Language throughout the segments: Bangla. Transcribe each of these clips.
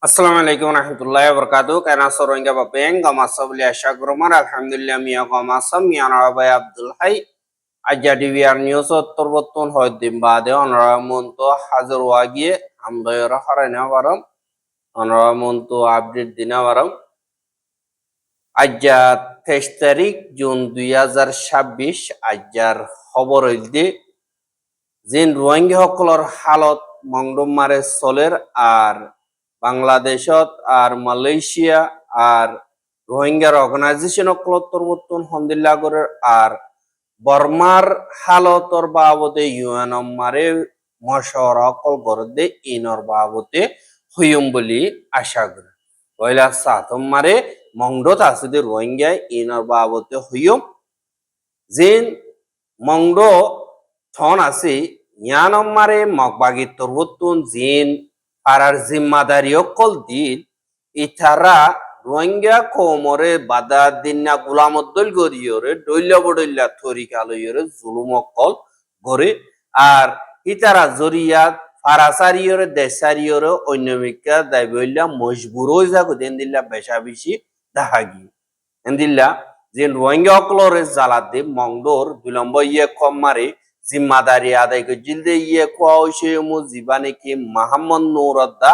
আসসালামু আলাইকুম রহমতুল্লাহ বরকাতু কেন সরঙ্গা বাপেন গমাসবলি আশা গ্রমার আলহামদুলিল্লাহ মিয়া গমাসম মিয়া নরাবাই আব্দুল হাই আজ্জা ডিভিআর নিউজ উত্তরবর্তন হয়দিন বাদে অনরামন্ত হাজার ওয়াগিয়ে আমদয়র হরাইনা বারম অনরামন্ত আপডেট দিনা বারম আজ্জা 23 তারিখ জুন 2026 আজ্জার খবর হইলদি জিন রোহিঙ্গা সকলের হালত মংডম মারে চলের আর বাংলাদেশত আর মালয়েশিয়া আর রোহিঙ্গার অর্গানাইজেশন অকলত্তরবর্তন হন্দিল্লাগরের আর বর্মার হালতর বাবদে ইউএন মারে মশওয়ারা অকল গরদে ইনর বাবদে হইম বলি আশা করি পয়লা সাতম মারে মংডত আছে যে রোহিঙ্গা ইনর বাবদে হইম জিন মংড থন আছে ইয়ানম্মারে মগবাগি তরবতুন জিন পারার জিম্মাদারি অকল দিন ইথারা রোহিঙ্গা কোমরে বাদা দিনা গুলামদ্দল গরিয়রে ডইল্লা বডইল্লা তরিকা লইয়রে জুলুম অকল গরে আর ইতারা জরিয়া ফারাসারিয়রে দেশারিয়রে অন্যমিকা দাইবইল্লা মজবুর হয়ে যাগো দেন দিল্লা বেশা বেশি দাহাগি এন্দিল্লা যে রোহিঙ্গা অকলরে জালাদে মংডোর বিলম্ব ইয়ে কম মারে জিম্মাদারি আদায় করে জিলদে ইয়ে কোয়া হইছে মু জীবানে কি মোহাম্মদ নৌরদ্দা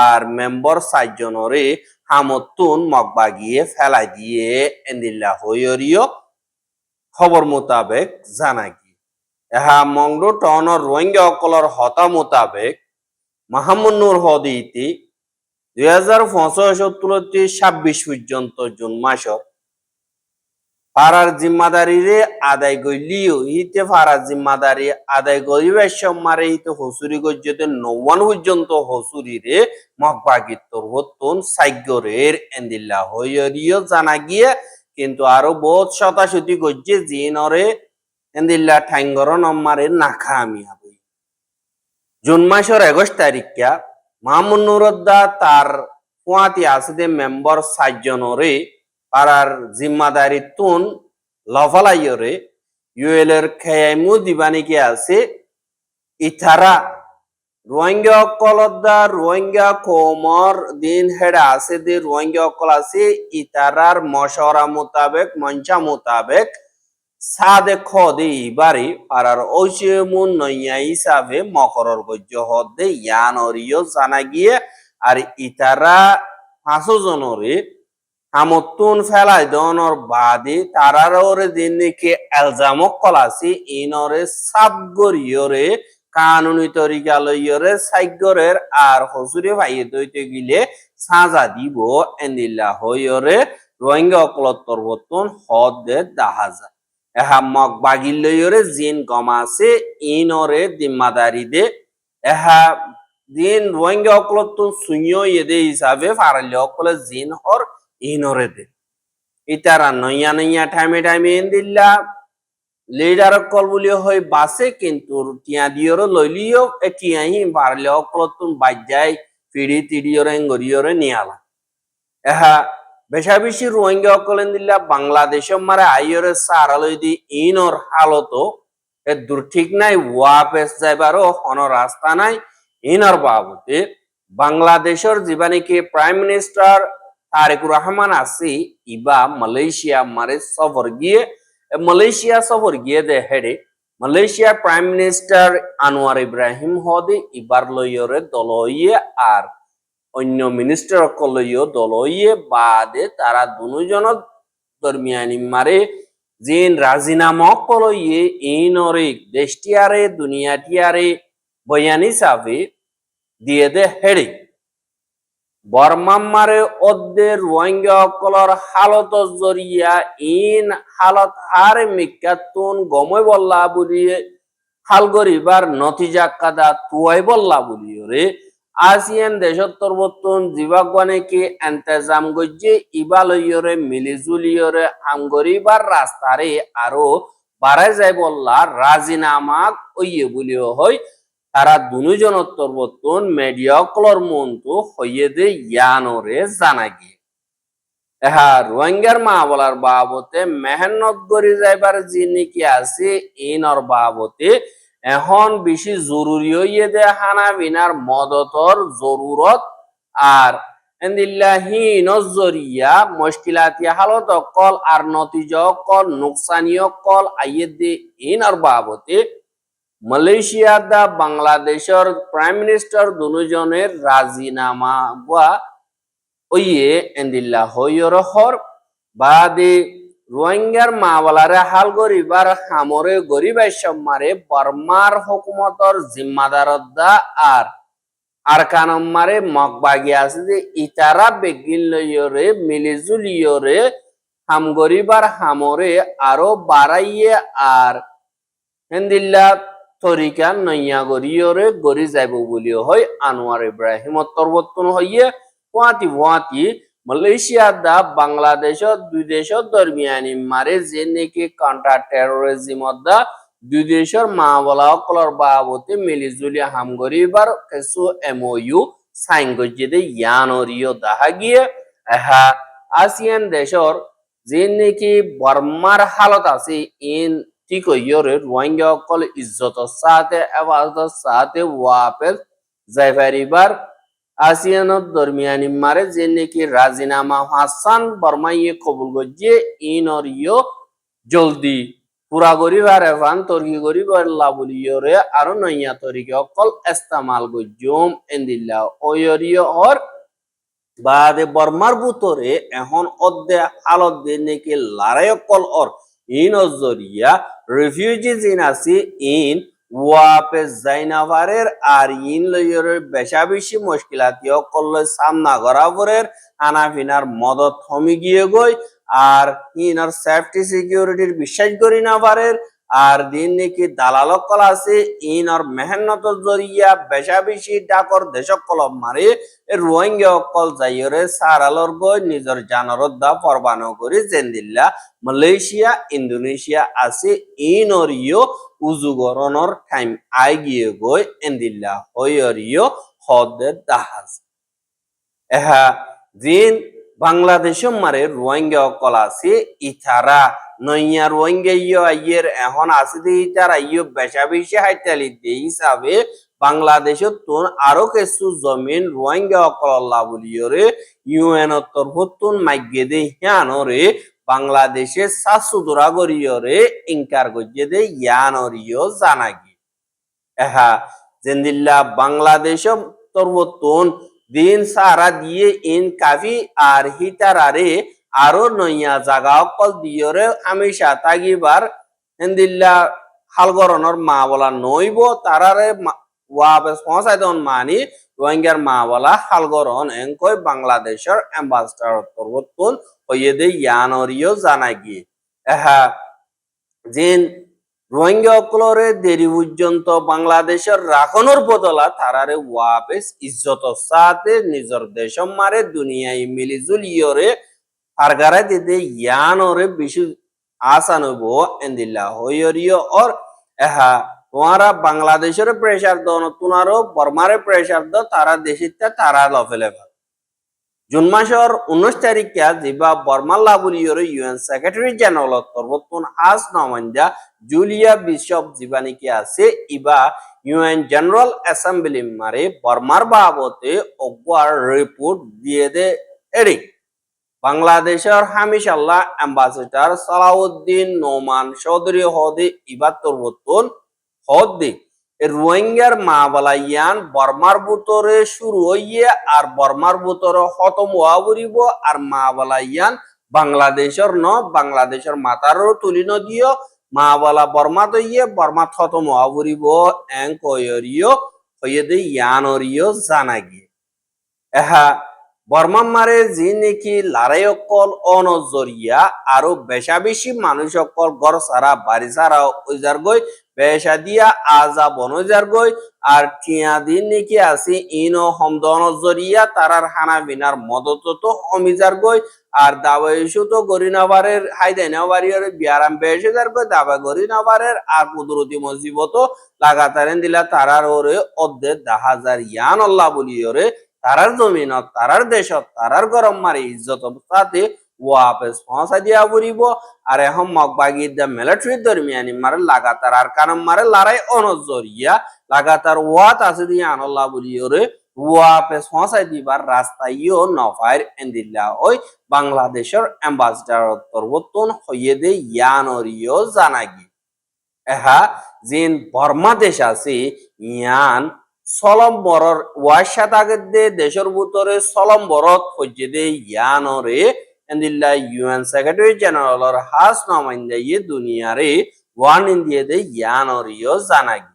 আর মেম্বার 7 জনরে হামতুন মগবাগিয়ে ফেলাই দিয়ে এন্দিল্লা হইরিও খবর মোতাবেক জানা কি এহা মংডো টনর রোহিঙ্গা অকলর হতা মোতাবেক মোহাম্মদ নূর হদিতি 2025 পর্যন্ত জুন মাসত ফারার জিম্মাদারি রে আদায় গইলিও ইতে ফারার জিম্মাদারি আদায় গরিবের সম্মারে ইতে হসুরি গজ্জতে 90 পর্যন্ত হসুরি রে মগবাগিত্তর হতুন সাইগরের এন্দিল্লা হইরিও জানা গিয়ে কিন্তু আরো বহুত শতাশতি গজ্জে জিনরে এন্দিল্লা ঠাঙ্গর নম্মারে নাখামি হবে জুন মাসের 21 তারিখা মাহমুদ নুরুদ্দা তার ফুয়াতি আসদে মেম্বার 7 জনরে পারার জিম্মাদারি তুন লফালাইয়রে ইউএল এর খেয়াইমু দিবানিকে আছে ইথারা রোহিঙ্গা অকলদা রোহিঙ্গা কোমর দিন হেডা আছে দে রোহিঙ্গা অকল আছে ইতারার মশওয়ারা মোতাবেক মঞ্চা মোতাবেক সাদে খদে ইবারে পারার ঐশমুন নইয়া হিসাবে মকরর গজ্য হদে ইয়ানরিও জানা গিয়ে আর ইতারা 5 জনরে হামতুন ফেলাই দনর বাদে তারারে দিনকে এলজামক কলাসি ইনরে সাবগরিয়রে কানুনি তরিকা লইয়রে সাইগরের আর হসুরে ভাইয়ে দইতে গিলে সাজা দিব এন্দিল্লা হইয়রে রোহিঙ্গা অকলত্তর বর্তন হদ দে দাহাজা এহা মগ বাগিল লইয়রে জিন গমাছে ইনরে জিম্মাদারি দে এহা জিন রোহিঙ্গা অকলত্তর সুইয় এদে হিসাবে ফারালে অকলে জিন হর ইনরে দে ইতারা নইয়া নইয়া টাইমে টাইমে এন্দিল্লা লিডার কল বলিও হয় বাসে কিন্তু টিয়া দিয়রো লইলিও টিয়াহি পারলে অকলতুন বাজ্যাই পিড়ি তিড়িয়রে গরিয়রে নিয়ালা এহা বেশা বেশি রোহিঙ্গা অকলেন দিল্লা বাংলাদেশ মারে আইয়রে সারালই দি ইনর হালতো এ দূর ঠিক নাই ওয়াপেস যাইবারও হন রাস্তা নাই ইনর বাবতে বাংলাদেশের জীবানীকে প্রাইম মিনিস্টার তারেকুর রহমান আসি ইবা মালয়েশিয়া মারে সফর গিয়ে মালয়েশিয়া সফর গিয়ে দে হেডে Malaysia prime minister Anwar Ibrahim হদে ইবার লইয়রে দলইয়ে আর অন্য মিনিস্টার কলইয় দলইয়ে বাদে তারা দুজন দরমিয়ানি মারে জিন রাজিনামা কলইয়ে ইনরে দেশটিয়ারে দুনিয়াটিয়ারে বয়ানি সাফে দিয়ে দে হেডে বর্মাম্মারে অদ্দের রোহিঙ্গা অকলর হালত জরিয়া ইন হালত হারে মিকাতুন গমই বল্লা বলিয়ে হাল গরিবার নতিজা কাদা তুয়াই বল্লা বলিয়ে রে আসিয়ান দেশত্তর বর্তন জীবাগনে কি এন্তেজাম গজ্জে ইবালইয়রে মিলিজুলিয়রে হাম গরিবার রাস্তারে আরো বাড়াই যায় বল্লা রাজিনামা ওইয়ে বলিও হয় তারা দুজনত্তর বর্তন মিডিয়া কলর মন্তু হইয়ে দে ইয়ানরে জানা গিয়ে এহা রোহিঙ্গার মা বলার বাবতে মেহনত করি যাইবার যিনি কি আছে ইনর বাবতে এখন বেশি জরুরি হইয়ে দে হানা বিনার মদতর জরুরত আর এন্দিল্লাহি নজরিয়া মুশকিলাতি হালত কল আর নতিজ কল নুকসানিয় কল আইয়েদে ইনার বাবতে মালয়েশিয়া দা বাংলাদেশের প্রাইম মিনিস্টার দুজনের রাজিনামা বা ওইয়ে এন্দিল্লা হইয়র হর বাদে রোহিঙ্গার মাওলারে হাল গরিবার হামরে গরিবাই সম্মারে বর্মার হুকুমতর জিম্মাদারদ্দা আর কানম্মারে মগবাগি আছে যে ইতারা বেগিন লইয়রে মিলিজুলিয়রে হাম গরিবার হামরে আরো বাড়াইয়ে আর হেন্দিল্লা তরিকা নইয়া গরিয়রে গরি যাইব বলিও হয় আনোয়ার ইব্রাহিম তরবতন হইয়ে ওয়াতি মালয়েশিয়া দা বাংলাদেশ দুই দেশের দরমিয়ানি মারে যে নাকি কাউন্টার টেরোরিজম দা দুই দেশের মাওলা অকলর বাবতে মিলিজুলি হামগরিবার কিছু এমওইউ সাইন গজ্জেদে ইয়ানরিও দাহা গিয়ে এহা আসিয়ান দেশর যে নাকি বর্মার হালত আছে ইন ঠিক হইয়রে রোহিঙ্গা অকল ইজ্জতর সাথে এবাদতর সাথে ওয়াপেস যাইফারিবার আসিয়ানত দরমিয়ানি মারে যে নাকি রাজিনামা হাসান বর্মাইয়ে কবুল গজ্জে ইনরিও জলদি পুরা গরিবার এভান তর্কি গরিবার লাবুলিয়রে আরো নইয়া তরিকে অকল ইস্তেমাল গজ্জুম এন্দিল্লা ওয়রিও হর বাদে বর্মার বুতরে এখন অদ্দে হালত দে নাকি লড়াই অকল অর ইন জরিয়া রিফিউজি জিন আছে ইন ওয়াপে জাইনাভারের আর ইন লইয়রের বেশা বেশি মুশকিলাতি অকল সামনা গরাবরের আনাফিনার মদত থমি গিয়ে গই আর ইনার সেফটি সিকিউরিটির বিশ্বাস করি না পারের আর দিন নাকি দালালক কল আছে ইনার মেহনত জরিয়া বেশা বেশি ডাকর দেশক কলম মারে রোহিঙ্গা অকল যাইরে সারালর গই নিজের জানরত দা পরবানো করে জেন্দিল্লা মালয়েশিয়া ইন্দোনেশিয়া আছে ইনরিও উজুগরণর টাইম আই গিয়ে গই এন্দিল্লা হইরিও হদে দাহাজ এহা দিন বাংলাদেশ মারে রোহিঙ্গা অকল আছে ইথারা নইয়া রোহিঙ্গা ইয় আইয়ের এখন আছে যে ইতারা ইয় বেশা বেশি হাইতালি দিয়ে হিসাবে বাংলাদেশত তুন আরো কিছু জমিন রোহিঙ্গা অকল বলিয়রে ইউএন তরফতুন মাইগে দে হিয়ানরে বাংলাদেশে সাসুদরা গরিয়রে ইনকার গজ্জে দে ইয়ানরিও জানাগি এহা জেন্দিল্লা বাংলাদেশ তরফতুন দিন সারা দিয়ে ইন কাফি আর হিতারারে আরো নইয়া জাগা অকল দিয়রে হামেশা তাগিবার হেন্দিল্লা হালগরণর মা বলা নইব তারারে ওয়াবেস পৌঁছাইতন মানি রোহিঙ্গার মা বলা হালগরণ এঙ্কই বাংলাদেশের অ্যাম্বাসডার তরবতুন হইয়ে দে ইয়ানরিও জানাই গিয়ে এহা জিন রোহিঙ্গা অকলরে দেরি পর্যন্ত বাংলাদেশের রাখনোর বদলা তারারে ওয়াবেস ইজ্জত সাথে নিজের দেশ মারে দুনিয়ায় মিলি জুলিয়রে হারগারে দিতে ইয়ানরে বেশি আসানব এন্দিল্লা হইরিও অর এহা তোমারা বাংলাদেশের প্রেসার দন তুনারও বর্মারে প্রেসার দ তারা দেশিতে তারা লফেলে জুন মাসের 19 তারিখে যেবা বর্মা লাবুলিয়র ইউএন সেক্রেটারি জেনারেল তরবতুন আজ নমাঞ্জা জুলিয়া বিশপ জীবানিকে আছে ইবা ইউএন জেনারেল অ্যাসেম্বলি মারে বর্মার বাবতে অগওয়ার রিপোর্ট দিয়ে দে এরি বাংলাদেশের হামিশাল্লাহ অ্যাম্বাসেডর সালাউদ্দিন নোমান চৌধুরী হদে ইবা তরবতুন হদে রোহিঙ্গার মা বালাইয়ান বর্মার বুতরে শুরু হইয়ে আর বর্মার বুতরে খতম হওয়া বলিব আর মা বালাইয়ান বাংলাদেশের বাংলাদেশের মাতারও তুলি নদিও মা বালা বর্মা দইয়ে বর্মা খতম হওয়া বলিব এং কয়রিও হইয়ে দে ইয়ানরিও জানা গিয়ে এহা বর্মা মারে যে নাকি লড়াই অকল অনজরিয়া আরো বেশা বেশি মানুষ অকল ঘর সারা বাড়ি সারা ওইজার গই বেশা দিয়া আজা বনজার গই আর টিয়া দিন নাকি আছে ইনো হমদন জরিয়া তারার হানা বিনার মদত তো অমিজার গই আর দাবাইশু তো গরিনাবারের হাইদাইনাবাড়ির বিয়ারাম বেশার গই দাবা গরিনাবারের আর কুদরতি মসজিবত লাগাতারেন দিলা তারার ওরে অর্ধে 10,000 ইয়ান আল্লাহ বলি ওরে তারার জমিনত তারার দেশত তারার গরম মারি ইজ্জত সাথে ওয়াপেস পৌঁছা দিয়া বলিব আর এখন মগবাগির দা মিলিটারি দরমিয়ানি মারে লাগাতার আর কারণ মারে লড়াই অনজরিয়া লাগাতার ওয়াত আছে দিয়ে আনল্লাহ বলিওরে রুয়াপে সঁসাই দিবার রাস্তাইও নফাইর এন্দিল্লা ওই বাংলাদেশের এম্বাসিডার তরবতন হইয়ে দে ইয়ানরিও জানাগি এহা জিন বর্মা দেশ আছে ইয়ান সলম বরর ওয়াশা তাগে দে দেশের ভিতরে সলম বরত হইয়ে দে ইয়ানরে এন্দিল্লা ইউএন সেক্রেটারি জেনারেলর হাস নমাইন্দা ইয়ে দুনিয়ারে ওয়ান ইন্দিয়ে দে ইয়ানরিও জানাগি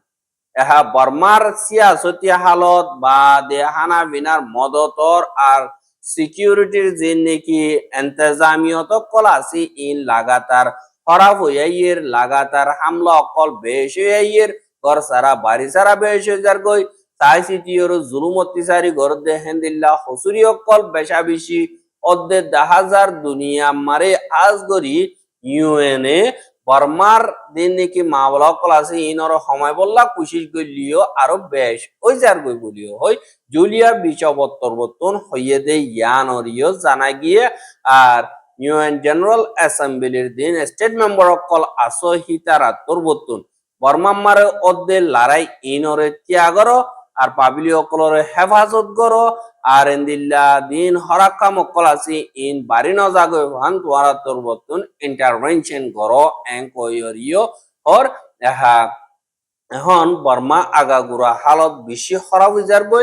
এহা বর্মার সিয়াসতি হালত বা দেহানা বিনার মদতর আর সিকিউরিটির যে নাকি এন্তেজামিয়ত কল আছে ইন লাগাতার খরাব হইয়াইয়ের লাগাতার হামলা অকল বেশ হইয়াইয়ের ঘর সারা বাড়ি সারা বেশ হয়ে যার গই তাই সিটিওর জুলুম অত্যাচারী ঘর দে হেন্দিল্লা হসুরি অকল বেশা বেশি অর্ধে 10,000 দুনিয়া মারে আজ গরি ইউএনএ বর্মার দিন নাকি মামলা কল আছে ইনর সময় বললা কুশিস গলিও আরো বেশ ওই যার গই বলিও হই জুলিয়া বিচবত্তরবর্তন হইয়ে দে ইয়ানরিও জানা গিয়ে আর ইউএন জেনারেল অ্যাসেম্বলির দিন স্টেট মেম্বার কল আসো হিতারা তরবর্তন বর্মা মারে অর্ধে লড়াই ইনরে ত্যাগর আর পাবলি অকলরে হেফাজত করো আর এন্দিল্লা দিন হরাক্কা মক্কল আছে ইন বাড়ি নজাগো ভান তোয়ারা তরবর্তন ইন্টারভেনশন করো এং কইরিও হর এহা এখন বর্মা আগাগুড়া হালত বেশি খারাপ হয়ে যাবে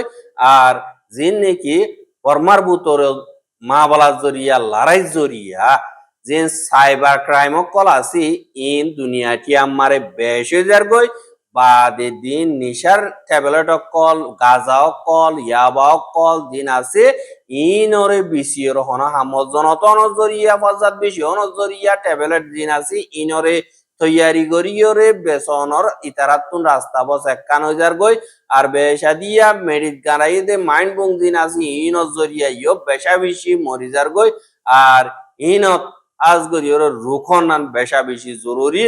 আর যে নাকি বর্মার ভিতরে মা বলা জরিয়া লড়াই জরিয়া যে সাইবার ক্রাইম কল আছে ইন দুনিয়াটি আমারে বেশ হয়ে যাবে বাদে দিন নিশার ট্যাবলেট কল গাঁজা কল ইয়াবা কল দিন আছে ইনরে বিসির হন হামজনত নজরিয়া বাজার বেশি নজরিয়া ট্যাবলেট দিন আছে ইনরে তৈয়ারি করিয়রে বেসনর ইতারাতুন রাস্তা বস 51,000 গই আর বেশা দিয়া মেডিট গারাই দে মাইন্ড বং দিন আছে ইনর জরিয়া ইয়ো বেশা বেশি মরিজার গই আর ইনত আজ গরিয়র রুখনান বেশা বেশি জরুরি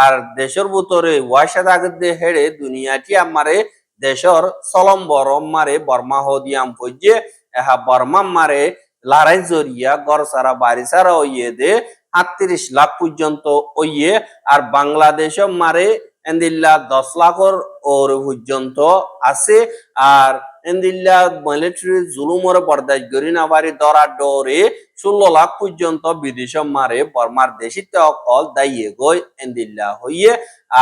আর দেশের ভিতরে ওয়াশা দাগদে হেড়ে দুনিয়াটি আমারে দেশের সলম বরম মারে বর্মা হদিয়াম পর্যে এহা বর্মা মারে লড়াই জরিয়া গড় সারা বাড়ি সারা হইয়ে দে 38 লাখ পর্যন্ত ওইয়ে আর বাংলাদেশে মারে এন্দিল্লা 10 লাখর ওর পর্যন্ত আছে আর এন্দিল্লা মিলিটারি জুলুমরে বরদাস্ত করি না পারি দরা ডরে 16 লাখ পর্যন্ত বিদেশে মারে বর্মার দেশিতে অকল দাইয়ে গই এন্দিল্লা হইয়ে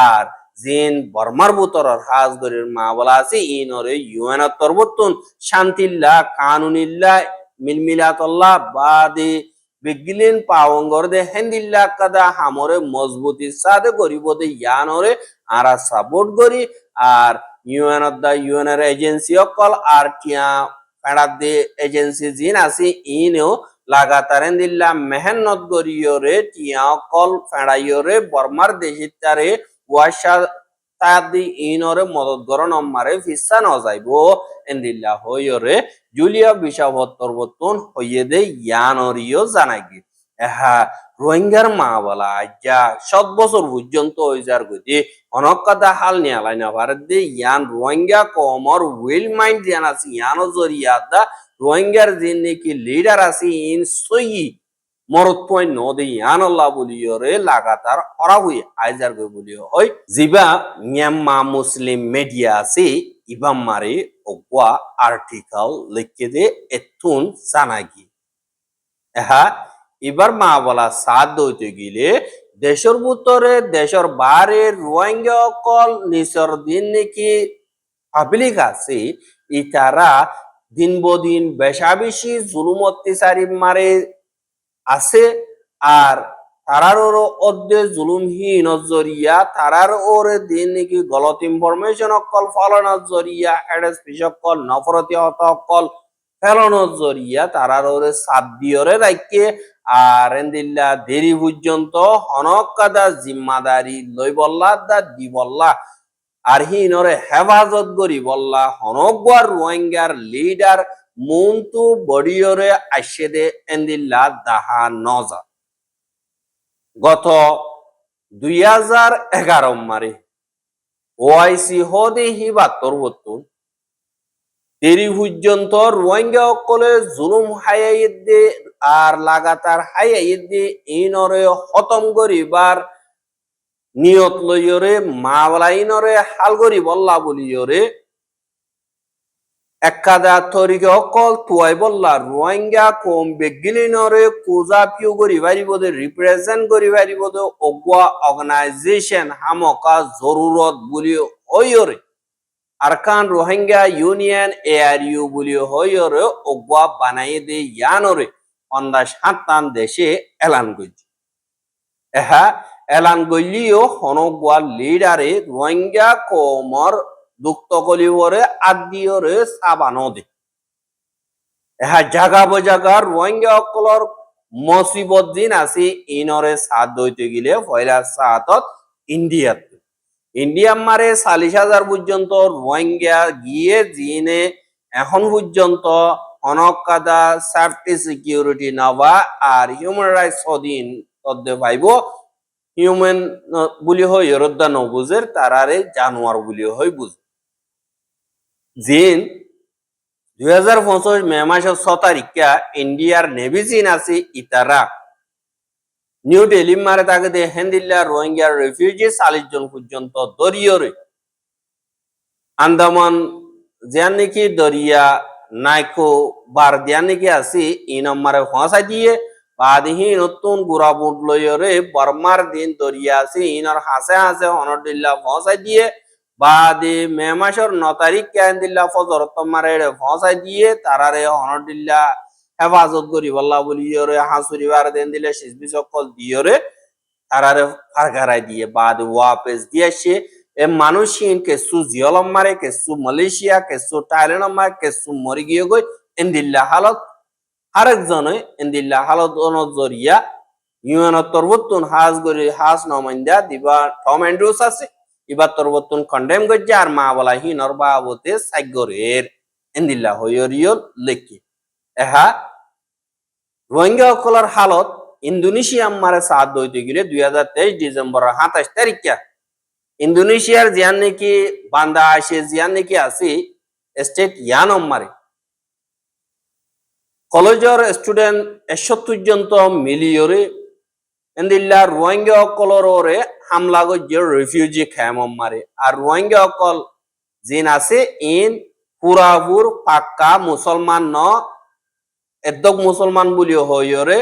আর জিন বর্মার বুতরর হাজগরির মা বলা আছে ইনরে ইউএন তরবতুন শান্তিল্লা কানুনিল্লা মিলমিলাতল্লাহ বাদে বিগলিন পাওঙ্গর দে হেন্দিল্লা কাদা হামরে মজবুতি সাদে গরিব দে ইয়ানরে আরা সাপোর্ট করি আর ইউএন অফ দা ইউএন এর এজেন্সি অকল আর টিয়া ফেড়া দে এজেন্সি জিন আছে ইনেও লাগাতার হেন্দিল্লা মেহনত গরিয়রে টিয়া অকল ফেড়াইয়রে বর্মার দেশিতারে ওয়াশা তাদি ইনরে মদত গরন মারে ফিসা ন যাইব এন্দিল্লা হইরে জুলিয়া বিশাবত্তরবতন হইয়ে দে ইয়ানরিও জানাগি এহা রোহিঙ্গার মা বলা আজ্ঞা 7 বছর পর্যন্ত হইজার গতি অনকাদা হাল নিয়ালাই না ভারত দে ইয়ান রোহিঙ্গা কমর উইল মাইন্ড জান আছে ইয়ান জরিয়া দা রোহিঙ্গার যে নাকি লিডার আছে ইন সই মরত পয়েন্ট নদী আল্লাহ বলিও রে লাগাতার অরা হই আইজার গই বলিও হয় জিবা মিয়ানমা মুসলিম মিডিয়া আছে ইবাম মারে ওয়া আর্টিকেল লিখে দে এতুন জানাগি এহা এবার মা বলা সাদ দইতে গিলে দেশের ভিতরে দেশের বাইরে রোহিঙ্গা কল নিসর দিন নাকি পাবলিক আছে ইতারা দিন বদিন বেশা বেশি জুলুম অত্যাচারী মারে আছে আর তারার অর্ধে জুলুমহীন জরিয়া তারার ওরে দিন নাকি গলত ইনফরমেশন অকল ফলানোর জরিয়া এডেস পিসকল নফরতি হত অকল ফেলানোর জরিয়া তারার ওরে সাত দিয়রে রাখকে আর এন্দিল্লা দেরি পর্যন্ত হনক কাদা জিম্মাদারি লই বল্লা দা দি বল্লা আর হিনরে হেফাজত করি বল্লা হনক রোহিঙ্গার লিডার মুন্তু বডিয়রে আসে দে এন্দিল্লা দাহা নজা গত 2011 মারে ওআইসি হদে হিবা তরবতুন তেরি পর্যন্ত রোহিঙ্গা অকলে জুলুম হাইয়াইদ দে আর লাগাতার হাইয়াইদ দে ইনরে খতম করিবার নিয়ত লইয়রে মাওলা ইনরে হাল করি বল্লা বলিয়রে এককাদা তরিকে অকল তুয়াই বললা রোহিঙ্গা কম বেগিলিনরে কোজা পিউ করি পারিবদে রিপ্রেজেন্ট করি পারিবদে অগুয়া অর্গানাইজেশন হামকা জরুরত বলি হইরে আরকান রোহিঙ্গা ইউনিয়ন ARU বলি হইরে অগুয়া বানাই দে ইয়ানরে অন্দা সাতান দেশে এলান করছে এহা এলান গলিও হনগুয়া লিডারে রোহিঙ্গা কমর দুক্ত গলিওরে আদিওরে সাবানো দে এহা জাগা বজাগা রোহিঙ্গা অকলর মসিবত দিন আছে ইনরে সাথ দইতে গেলে পয়লা সাতত ইন্ডিয়াত ইন্ডিয়া মারে 40,000 পর্যন্ত রোহিঙ্গা গিয়ে জিনে এখন পর্যন্ত অনকাদা সেফটি সিকিউরিটি নবা আর হিউম্যান রাইটস অধীন তদ্দে পাইব হিউম্যান বলি হয় রদ্দা নবুজের তারারে জানোয়ার বলি হয় বুঝ জিন 2025 মে মাসের 6 তারিখা ইন্ডিয়ার নেভি জিন আছে ইতারা নিউ দিল্লি মারে তাকে দে হেন্দিল্লা রোহিঙ্গা রেফিউজি 40 জন পর্যন্ত দরিয়রে আন্দামান জিয়ান নাকি দরিয়া নাইকো বার দিয়ান নাকি আছে ই নম্বরে ফাঁসা দিয়ে বাদহি নতুন গুড়াবুট লইরে বর্মার দিন দরিয়া আছে ইনর হাসে হাসে অনদিল্লা ফাঁসা দিয়ে বাদে মে মাসের 9 তারিখ কেন্দিল্লা ফজর তোমারে ফাঁসা দিয়ে তারারে অনদিল্লা হেফাজত করি বল্লা বলিয়রে হাসুরিবার দেন দিলে শিসবি সকল দিয়রে তারারে ফারগারাই দিয়ে বাদ ওয়াপেস দিয়ে সে এ মানুষিন কেসু জিয়লম মারে কেসু মালয়েশিয়া কেসু থাইল্যান্ড মারে কেসু মরি গিয়ে গই এন্দিল্লা হালত আরেকজনে এন্দিল্লা হালত অনজরিয়া ইউএন তরবতুন হাজ গরি হাজ নমাইন্দা দিবা টম অ্যান্ড্রুস আছে ইবা তরবতুন কন্ডেম গজ্জে আর মা বলা হিনর বাবতে সাইগরের এন্দিল্লা হইয়রিয়ল লেখি এহা রোহিঙ্গা অকলর হালত ইন্দোনেশিয়া মারে সাথ দইতে গেলে 2023 ডিসেম্বর 27 তারিখা ইন্দোনেশিয়ার জিয়ান নাকি বান্দা আসে জিয়ান নাকি আছে স্টেট ইয়ানম মারে কলেজের স্টুডেন্ট 71 জন তো মিলিয়রে এন্দিল্লা রোহিঙ্গা অকলরে হামলা গজ্জে রিফিউজি খেমম মারে আর রোহিঙ্গা অকল জিন আছে ইন পুরাপুর পাক্কা মুসলমান ন এদক মুসলমান বলি হইরে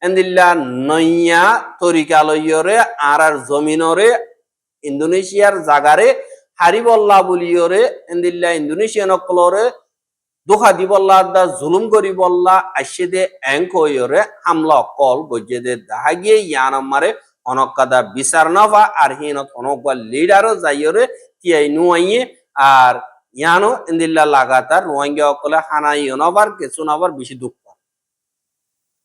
এন্দিল্লা নইয়া তরিকা লইরে আর জমিনরে ইন্দোনেশিয়ার জাগারে হারিবল্লা বলিয়রে এন্দিল্লা ইন্দোনেশিয়ান অকলরে দুখা দিবল্লা দা জুলুম করি বল্লা আসে দে অ্যাঙ্ক হইরে হামলা অকল গজ্জে দে দাহা গিয়ে ইয়ান মারে অনকাদা বিচার নভা আর হিনত অনকা লিডারও যাইরে তিয়াই নুয়াইয়ে আর ইয়ানো এন্দিল্লা লাগাতার রোহিঙ্গা অকলে হানাই নবার কিছু নবার বেশি দুঃখ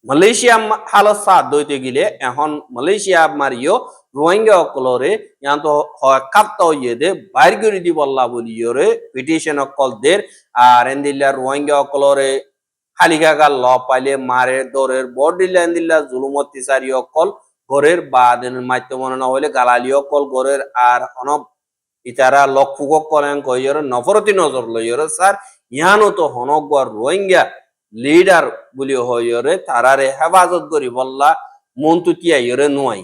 মালয়েশিয়া হালত সাথ দইতে গেলে এখন মালয়েশিয়া মারিও রোহিঙ্গা অকলরে ইয়ান তো কাপ্তা হইয়ে দে বাইর করে দি বল্লা বলিয়রে পিটিশন অকল দের আর এন্দিল্লা রোহিঙ্গা অকলরে হালিকাগাল ল পাইলে মারে দরের বড় দিল্লা এন্দিল্লা জুলুমত তিসারি অকল ঘরের বাদের মাধ্যম না হইলে গালালি অকল ঘরের আর অনব ইতারা লক্ষুক কলেন কইয়রে নফরতি নজর লইয়রে স্যার ইয়ানো তো হনগর রোহিঙ্গা লিডার বলি হইরে তারারে হেফাজত করি বল্লা মন্তু তিয়াইরে নুয়াই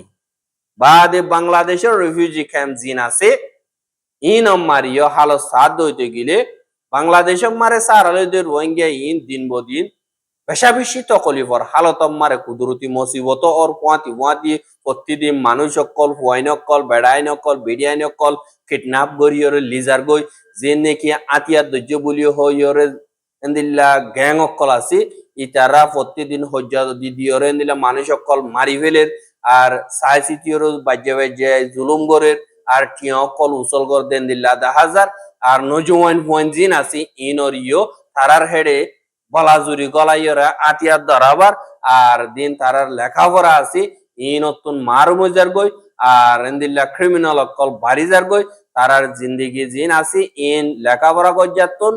বাদে বাংলাদেশের রিফিউজি ক্যাম্প জিন আছে ইন মারিও হালত সাথ দইতে গেলে বাংলাদেশের মারে সারালেদের রোহিঙ্গা ইন দিন বদিন বেশা বেশি তকলিফর হালত মারে কুদরতি মুসিবত ওর পুয়াতি প্রতিদিন মানুষ অকল হুয়াইন অকল বেড়াইন অকল বেড়িয়াইন অকল কিডন্যাপ গরিয়রে লিজার গই যে নাকি আতিয়া দৈর্য বলি হইরে এন্দিল্লা গ্যাং অকল আছে ইতারা প্রতিদিন হজ্জা দিদিওরে এন্দিল্লা মানুষ অকল মারি ফেলের আর সাই সিটিওর বাজ্যে বাজ্যে জুলুম গরের আর টিয়া অকল উসল গর দেন দিল্লা 10,000 আর নজওয়ান পয়েন্ট জিন আছে ইনরিও তারার হেডে বলাজুরি গলাইয়রা আতিয়ার ধরাবার আর দিন তারার লেখাপড়া আছে ই নতুন মার মজার গই আর এন্দিল্লা ক্রিমিনাল অকল বাড়িজার গই তারার জিন্দিগি জিন আছে ইন লেখাপড়া গজ্জাতন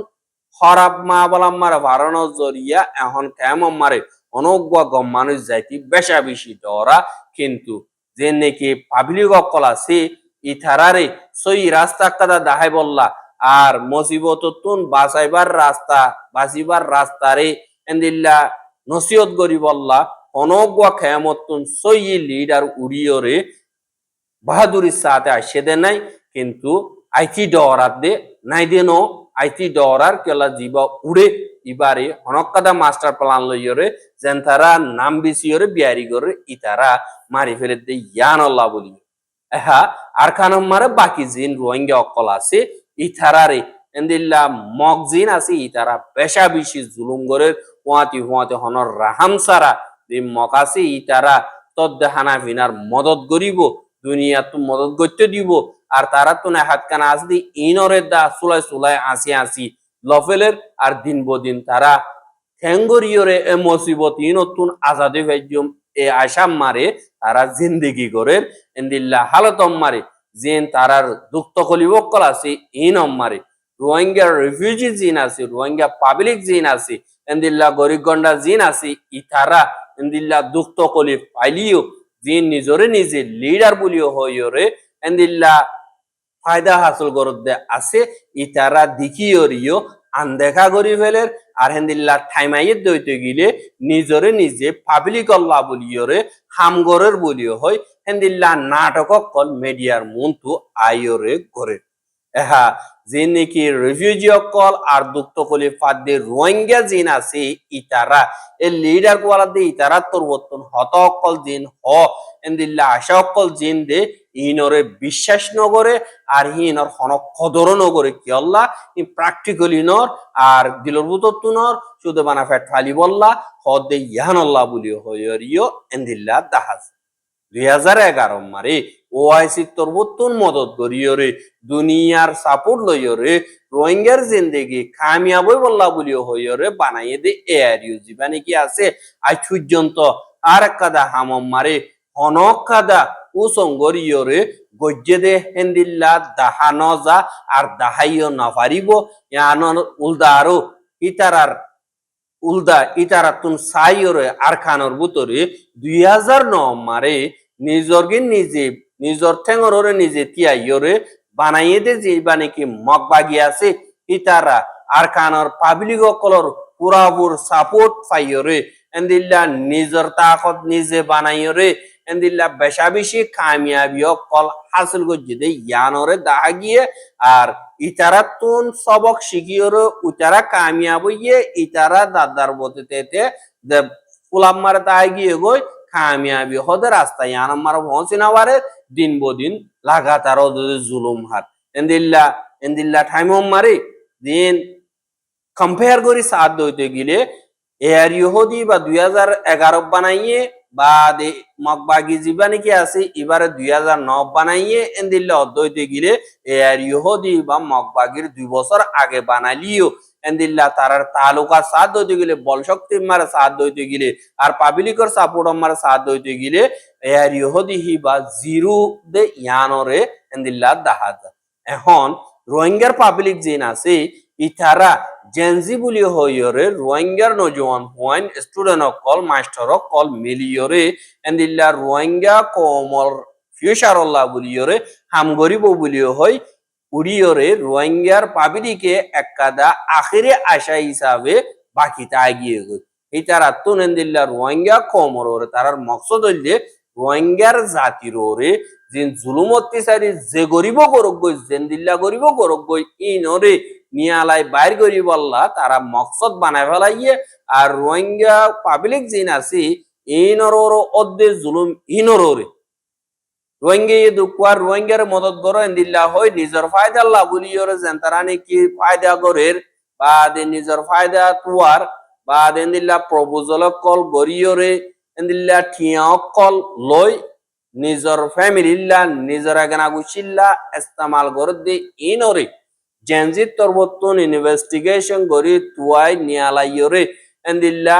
খরাব মা বলাম মারা ভারণ জরিয়া এখন কেমন মারে অনজ্ঞ গম মানুষ যাইতি বেশা বেশি ডরা কিন্তু যে নাকি পাবলিক অকল আছে ই থারারে সই রাস্তা কাদা দাহাই বললা আর মুসিবততুন বাঁচাইবার রাস্তা বাঁচিবার রাস্তারে এন্দিল্লা নসিহত করি বললা অনজ্ঞ খেয়ামতুন সই লিডার উড়িয়রে বাহাদুরির সাথে আসে দে নাই কিন্তু আইকি ডরাত দে নাই দেন আইতি ডরার কেলা জিবা উড়ে ইবারে হনকাদা মাস্টার প্ল্যান লইয়রে যেন তারা নাম বিসিয়রে বিয়ারি করে ইতারা মারি ফেলে দে ইয়ান আল্লাহ বলি এহা আর খানম মারে বাকি জিন রোহিঙ্গা অকল আছে ইতারারে এন্দিল্লা মগ জিন আছে ইতারা পেশা বেশি জুলুম করে হুয়াতি হুয়াতে হনর রাহাম সারা যে মগ আছে ইতারা তদ্দে হানা ফিনার মদত করিব দুনিয়া তো মদত করতে দিব আর তারা তো না হাত কানা আসদি ইনরে দা সুলাই সুলাই আসি আসি লফেলের আর দিন বদিন তারা ঠেঙ্গরিয়রে এ মুসিবত ইনতুন আজাদি ভাইজুম এ আশাম মারে তারা জিন্দেগি করে এন্দিল্লা হালতম মারে জিন তারার দুঃখ কলিবকল আছে ইনম মারে রোহিঙ্গা রিফিউজি জিন আছে রোহিঙ্গা পাবলিক জিন আছে এন্দিল্লা গরিবগন্ডা জিন আছে ইতারা এন্দিল্লা দুঃখ কলি পাইলিও জিন নিজরে নিজে লিডার বলিও হইরে এন্দিল্লা ফায়দা হাসিল করতে আছে ইতারা দিকিওরিও আনদেখা করি ফেলের আর হেন্দিল্লা ঠাইমাইয়ের দইতে গিলে নিজরে নিজে পাবলিক আল্লাহ বলিওরে হামগরের বলিও হয় হেন্দিল্লা নাটক কল মিডিয়ার মন্তু আইরে করে এহা যে নাকি রিফিউজি অকল আর দুঃখ কলি ফাদে রোহিঙ্গা জিন আছে ইতারা এ লিডার কোয়ালা দে ইতারা পরিবর্তন হত অকল জিন হ এন্দিল্লা আশা অকল জিন দে ইনরে বিশ্বাস নগরে আর হিনর হন কদর নগরে কি আল্লাহ ই প্র্যাকটিক্যালি নর আর দিলর বুতত্তু নর শুধু বানা ফেট ফালি বল্লা হদে ইয়ান আল্লাহ বলি হইরিও এন্দিল্লা দাহাজ 2011 মারে ওআইসি তরবতুন মদত করিয়রে দুনিয়ার সাপোর্ট লইয়রে রোহিঙ্গার জিন্দেগি কামিয়াব বল্লা বলিও হইয়রে বানাইয়ে দে এয়ারিও জীবানে কি আছে আজ পর্যন্ত আর কাদা হামম মারে হনক কাদা উসঙ্গরিয়রে গজ্জে দে হেন্দিল্লা দাহানজা আর দাহাইও না পারিব ইয়ানর উলদারো ইতারার উলদা ইতারাতুন সাইয়রে আর খানর বুতরে 2009 মারে নিজরগিন নিজে নিজর ঠেঙরে নিজে তিয়াইয়রে বানাইয়ে দে যে বানে কি মগবাগি আছে ইতারা আর খানর পাবলিক কলর পুরাপুর সাপোর্ট পাইয়রে এন্দিল্লা নিজর তাকত নিজে বানাইয়রে এন্দিল্লা বেশা বেশি কামিয়াবি কল হাসিল করছে দে ইয়ানরে দাহা গিয়ে আর ইতারা তুন সবক শিখিয়রে উতারা কামিয়াব হইয়ে ইতারা দাদার বতেতে যে ফুলাম মারে দাহা গিয়ে গই কামিয়াবি হদে রাস্তা ইয়ানাম মারা পৌঁছে না পারে দিন বদিন লাগাতার জুলুম হাত এন্দিল্লা এন্দিল্লা ঠাইমম মারে দিন কম্পেয়ার করি সাথ দইতে গিলে এয়ার ইহুদি বা 2011 বানাইয়ে বা মগবাগি জীবানি কি আছে এবারে 2009 বানাইয়ে এন্দিল্লা অদ্বৈতে গিলে এয়ার ইহুদি বা মগবাগির 2 বছর আগে বানালিও এন্দিল্লা তারার তালুকা সাথ দইতে গিলে বল শক্তি মারে সাথ দইতে গিলে আর পাবলিকর সাপোর্ট মারে সাথ দইতে গিলে এয়ার ইহুদি হি বা জিরো দে ইয়ানরে এন্দিল্লা দাহাজা এখন রোহিঙ্গার পাবলিক জিন আছে ইতারা জেনজি বলি হইরে রোহিঙ্গার নজওয়ান হওয়ান স্টুডেন্ট কল মাস্টার কল মিলিয়রে এন্দিল্লা রোহিঙ্গা কমর ফিউচার আল্লাহ বলিয়রে হাম গরিব বলিও হয় উড়িয়রে রোহিঙ্গার পাবলিকে একাদা আখিরে আশা হিসাবে বাকিটা এগিয়ে গই ইতারা তুন এন্দিল্লা রোহিঙ্গা কমরে তারার মকসদ হইলে রোহিঙ্গার জাতির ওরে জিন জুলুম অত্যাচারী যে গরিব গরক গই জেন্দিল্লা গরিব গরক গই ইনরে নিয়ালাই বাইর গরিব আল্লাহ তারা মকসদ বানায় ফেলাইয়ে আর রোহিঙ্গা পাবলিক জিন আছে ইনর অর্ধে জুলুম ইনরে রোহিঙ্গা দুঃখার রোহিঙ্গার মদত করো এন্দিল্লা হয় নিজের ফায়দা আল্লাহ বলিয়রে যেন তারা নাকি ফায়দা করের বা নিজের ফায়দা তুয়ার বা এন্দিল্লা প্রপোজাল কল গরিয়রে এন্দিল্লা ঠিয়া কল লই নিজর ফ্যামিলিল্লা নিজর আগনা গুছিল্লা ইস্তেমাল করে দে ইনরে জেনজিত তরবতুন ইনভেস্টিগেশন করি তুয়াই নিয়ালাইয়রে এন্দিল্লা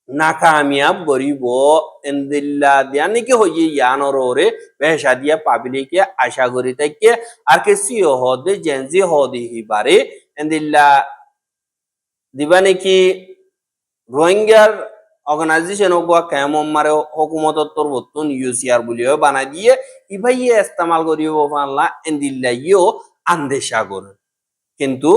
নাকামিয়াব গরিব এন্দিল্লা দিয়ানি কি হই ইয়ানরে বেশা দিয়া পাবলিকে আশা করি থাকে আর কে সিও হদে জেনজি হদি হিবারে এন্দিল্লা দিবানি কি রোহিঙ্গার অর্গানাইজেশন হোক কেমন মারে হুকুমত তরবতুন ইউসিআর বলিও বানাই দিয়ে ইভাইয়ে ইস্তেমাল করিব পারলা এন্দিল্লা ইও আন্দেশা করে কিন্তু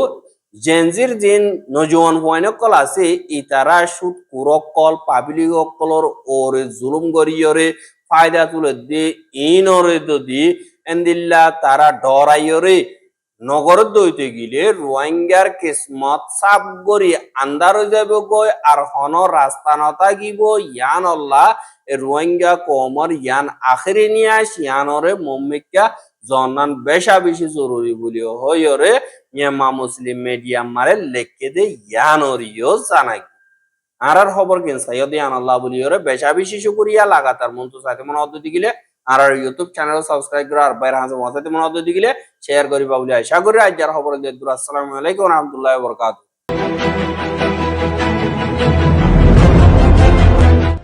জেনজির জিন নজওয়ান হওয়ানো কল আছে ইতারা সুদ কুরক কল পাবলিক কলর ওরে জুলুম গরিয়রে ফায়দা তুলে দে ইনরে যদি এন্দিল্লা তারা ডরাইয়রে নগর দইতে গিলে রোহিঙ্গার কিসমত সাফ গরি আন্দার হয়ে যাবে গই আর হন রাস্তা নথাকিব ইয়ান আল্লাহ রোহিঙ্গা কমর ইয়ান আখেরি নিয়ে আস ইয়ানরে মম্মিকা জনান বেশা বেশি জরুরি বলি হইরে মা মুসলিম মিডিয়া মারে লেখকে দে ইয়ানরিও জানাই আর খবর কিন সাইয়দ ইয়ান আল্লাহ বলি ওরে বেশা বেশি শুকরিয়া লাগাতার মন তো সাথে মন অদ্দতি গিলে আর ইউটিউব চ্যানেল সাবস্ক্রাইব করে আর বাইরে হাজে মন সাথে মন অদ্দতি গিলে শেয়ার করিবা বলি আশা করি আজ যার খবর দিয়ে আসসালামু আলাইকুম ওয়া রাহমাতুল্লাহি ওয়া বারাকাতুহু।